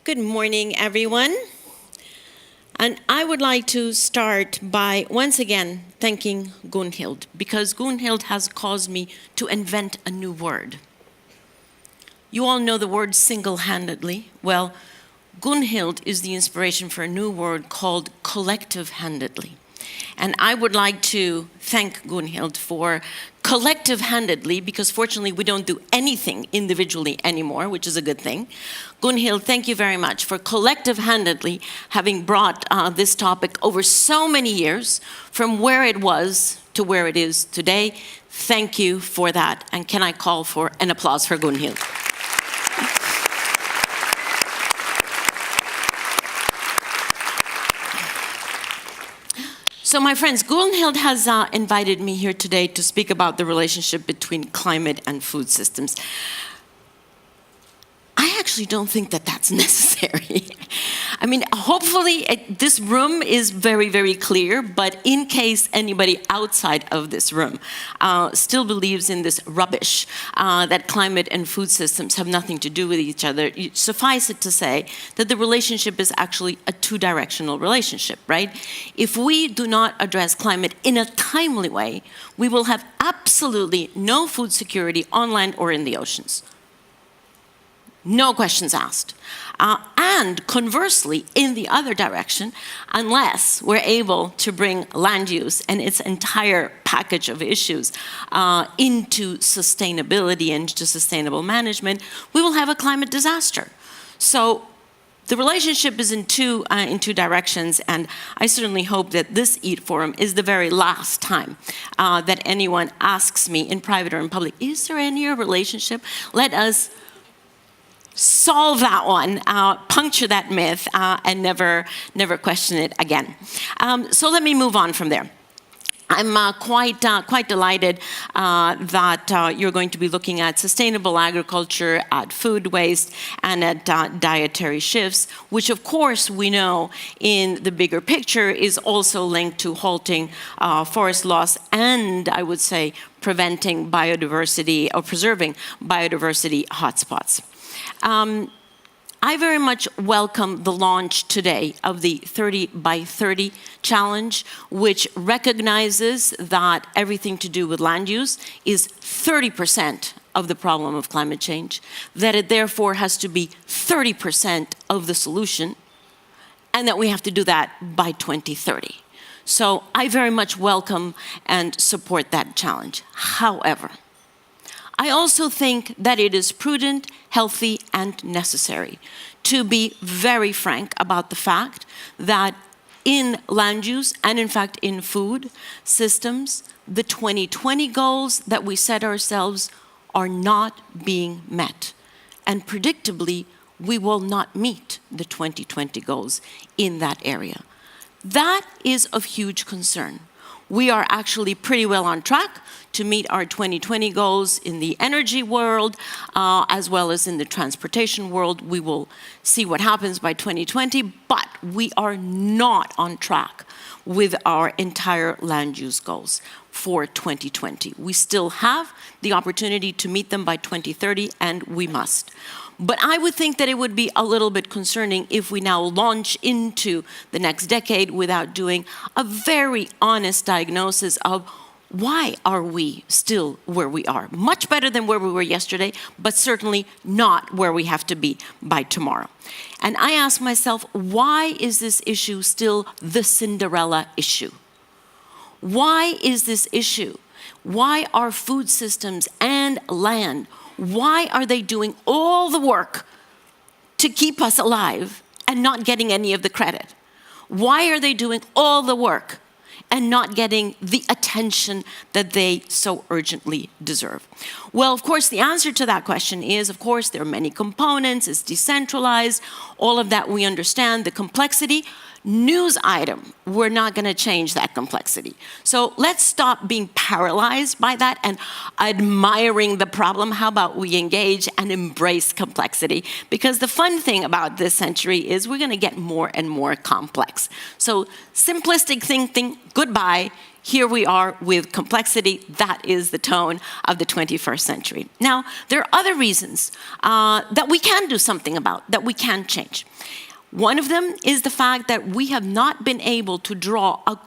Good morning, everyone. And I would like to start by once again thanking Gunhild, because Gunhild has caused me to invent a new word. You all know the word single-handedly. Well, Gunhild is the inspiration for a new word called collective-handedly. And I would like to thank Gunhild for collective-handedly, because fortunately we don't do anything individually anymore, which is a good thing. Gunhild, thank you very much for collective-handedly having brought this topic over so many years from where it was to where it is today. Thank you for that. And can I call for an applause for Gunhild? So my friends, Gunhild has invited me here today to speak about the relationship between climate and food systems. I actually don't think that that's necessary. I mean, hopefully this room is very, very clear, but in case anybody outside of this room still believes in this rubbish, that climate and food systems have nothing to do with each other, suffice it to say that the relationship is actually a two-directional relationship, right? If we do not address climate in a timely way, we will have absolutely no food security on land or in the oceans. No questions asked. And conversely, in the other direction, unless we're able to bring land use and its entire package of issues into sustainability and to sustainable management, we will have a climate disaster. So the relationship is in two directions, and I certainly hope that this EAT Forum is the very last time that anyone asks me in private or in public, is there any relationship? Let us solve that one, puncture that myth, and never question it again. So let me move on from there. I'm quite delighted that you're going to be looking at sustainable agriculture, at food waste, and at dietary shifts, which of course we know in the bigger picture is also linked to halting forest loss and, I would say, preventing biodiversity or preserving biodiversity hotspots. I very much welcome the launch today of the 30 by 30 challenge, which recognizes that everything to do with land use is 30% of the problem of climate change, that it therefore has to be 30% of the solution, and that we have to do that by 2030. So I very much welcome and support that challenge. However, I also think that it is prudent, healthy, and necessary to be very frank about the fact that in land use and in fact in food systems, the 2020 goals that we set ourselves are not being met. And predictably, we will not meet the 2020 goals in that area. That is of huge concern. We are actually pretty well on track to meet our 2020 goals in the energy world, as well as in the transportation world. We will see what happens by 2020, but we are not on track with our entire land use goals for 2020. We still have the opportunity to meet them by 2030, and we must. But I would think that it would be a little bit concerning if we now launch into the next decade without doing a very honest diagnosis of why are we still where we are? Much better than where we were yesterday, but certainly not where we have to be by tomorrow. And I ask myself, why is this issue still the Cinderella issue? Why is this issue? Why are food systems and land, why are they doing all the work to keep us alive and not getting any of the credit? Why are they doing all the work and not getting the attention that they so urgently deserve? Well, of course, the answer to that question is, of course, there are many components, it's decentralized, all of that we understand, the complexity. News item, we're not going to change that complexity. So let's stop being paralyzed by that and admiring the problem. How about we engage and embrace complexity? Because the fun thing about this century is we're going to get more and more complex. So simplistic thinking, goodbye. here we are with complexity. That is the tone of the 21st century. Now, there are other reasons that we can do something about, that we can change. One of them is the fact that we have not been able to draw a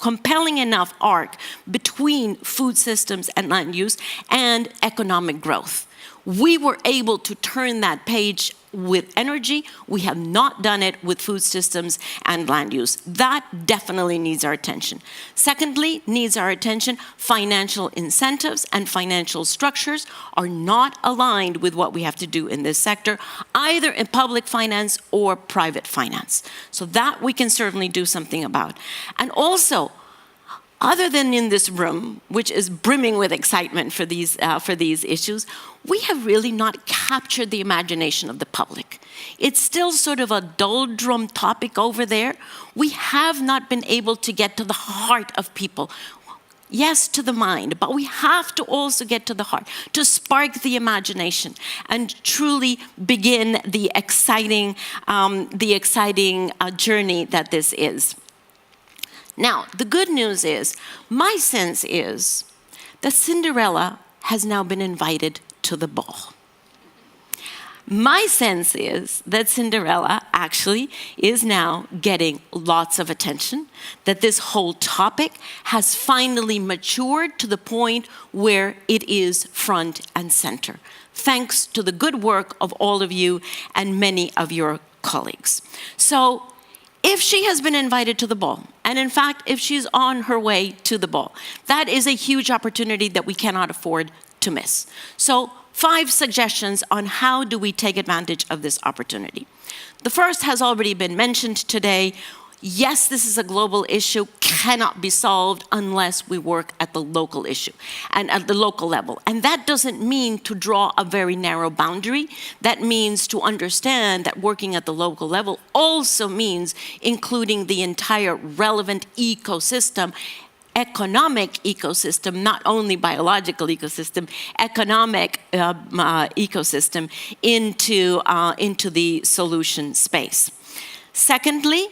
compelling enough arc between food systems and land use and economic growth. We were able to turn that page with energy. We have not done it with food systems and land use. That definitely needs our attention. Secondly, needs our attention, financial incentives and financial structures are not aligned with what we have to do in this sector, either in public finance or private finance. So that we can certainly do something about. And also, other than in this room, which is brimming with excitement for these issues, we have really not captured the imagination of the public. It's still sort of a doldrum topic over there. We have not been able to get to the heart of people. Yes, to the mind, but we have to also get to the heart, to spark the imagination and truly begin the exciting journey that this is. Now, the good news is, my sense is that Cinderella has now been invited to the ball. My sense is that Cinderella actually is now getting lots of attention, that this whole topic has finally matured to the point where it is front and center, thanks to the good work of all of you and many of your colleagues. So, if she has been invited to the ball, and in fact, if she's on her way to the ball, that is a huge opportunity that we cannot afford to miss. So 5 suggestions on how do we take advantage of this opportunity. The first has already been mentioned today. Yes, this is a global issue, cannot be solved unless we work at the local issue and at the local level. And that doesn't mean to draw a very narrow boundary. That means to understand that working at the local level also means including the entire relevant ecosystem, economic ecosystem, not only biological ecosystem, economic ecosystem into the solution space. Secondly,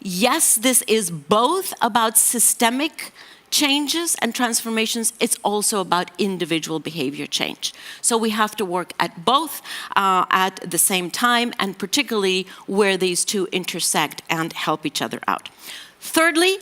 yes, this is both about systemic changes and transformations. It's also about individual behavior change. So we have to work at both at the same time, and particularly where these two intersect and help each other out. Thirdly,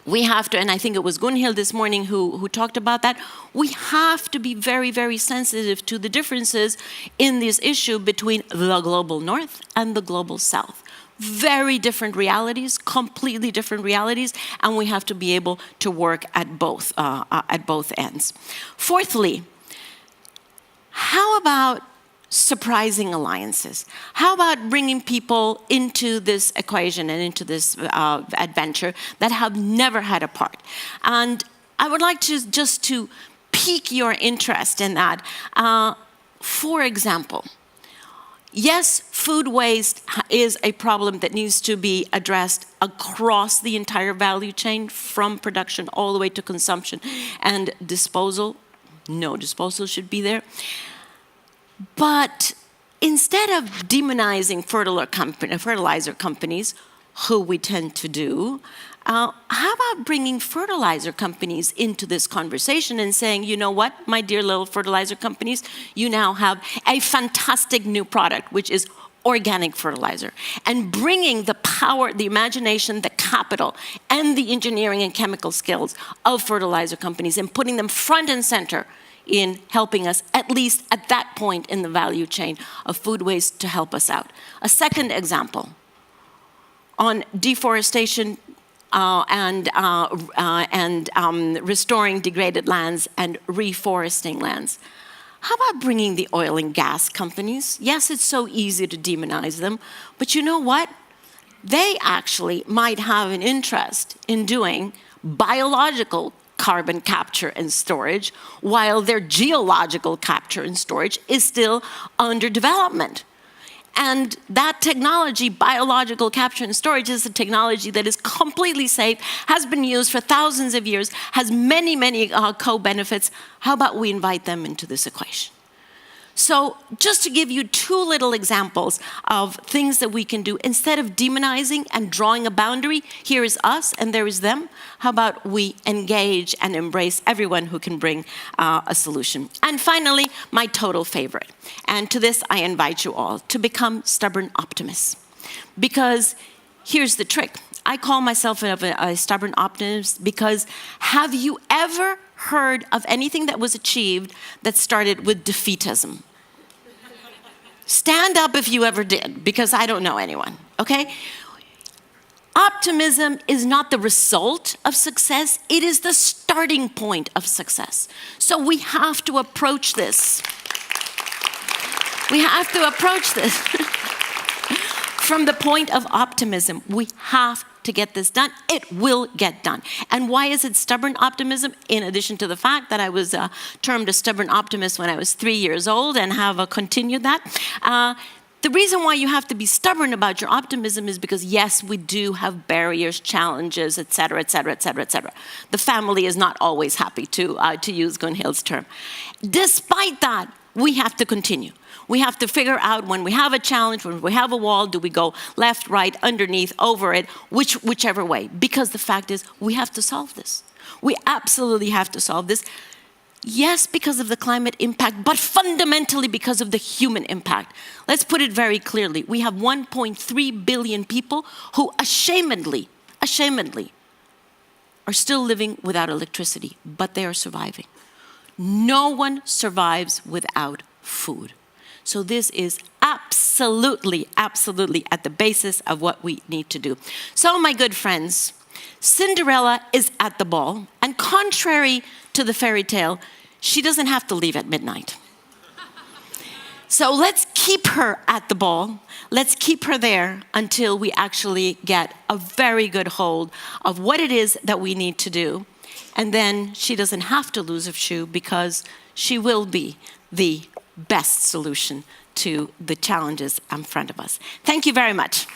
we have to, and I think it was Gunhild this morning who talked about that, we have to be very, very sensitive to the differences in this issue between the global north and the global south. Very different realities, completely different realities, and we have to be able to work at both ends. Fourthly, how about surprising alliances? How about bringing people into this equation and into this adventure that have never had a part? And I would like to just to pique your interest in that. For example, yes, food waste is a problem that needs to be addressed across the entire value chain, from production all the way to consumption and disposal. No disposal should be there. But instead of demonizing fertilizer companies, who we tend to do, how about bringing fertilizer companies into this conversation and saying, you know what, my dear little fertilizer companies, you now have a fantastic new product, which is organic fertilizer, and bringing the power, the imagination, the capital, and the engineering and chemical skills of fertilizer companies and putting them front and center in helping us, at least at that point in the value chain of food waste, to help us out. A second example on deforestation and restoring degraded lands and reforesting lands. How about bringing the oil and gas companies? Yes, it's so easy to demonize them, but you know what? They actually might have an interest in doing biological carbon capture and storage, while their geological capture and storage is still under development. And that technology, biological capture and storage, is a technology that is completely safe, has been used for thousands of years, has many, many co-benefits. How about we invite them into this equation? So just to give you two little examples of things that we can do, instead of demonizing and drawing a boundary, here is us and there is them, how about we engage and embrace everyone who can bring a solution? And finally, my total favorite. And to this, I invite you all to become stubborn optimists. Because here's the trick. I call myself a stubborn optimist because have you ever heard of anything that was achieved that started with defeatism? Stand up if you ever did, because I don't know anyone, okay? Optimism is not the result of success, it is the starting point of success. So we have to approach this. We have to approach this from the point of optimism. We have to get this done. It will get done. And why is it stubborn optimism? In addition to the fact that I was termed a stubborn optimist when I was 3 years old and have continued that. The reason why you have to be stubborn about your optimism is because, yes, we do have barriers, challenges, et cetera, et cetera, et cetera, et cetera. The family is not always happy, to use Gunhild's term. Despite that, we have to continue. We have to figure out when we have a challenge, when we have a wall, do we go left, right, underneath, over it, whichever way. Because the fact is, we have to solve this. We absolutely have to solve this. Yes, because of the climate impact, but fundamentally because of the human impact. Let's put it very clearly. We have 1.3 billion people who ashamedly are still living without electricity, but they are surviving. No one survives without food. So this is absolutely, absolutely at the basis of what we need to do. So my good friends, Cinderella is at the ball, and contrary to the fairy tale, she doesn't have to leave at midnight. So let's keep her at the ball. Let's keep her there until we actually get a very good hold of what it is that we need to do. And then she doesn't have to lose a shoe because she will be the best solution to the challenges in front of us. Thank you very much.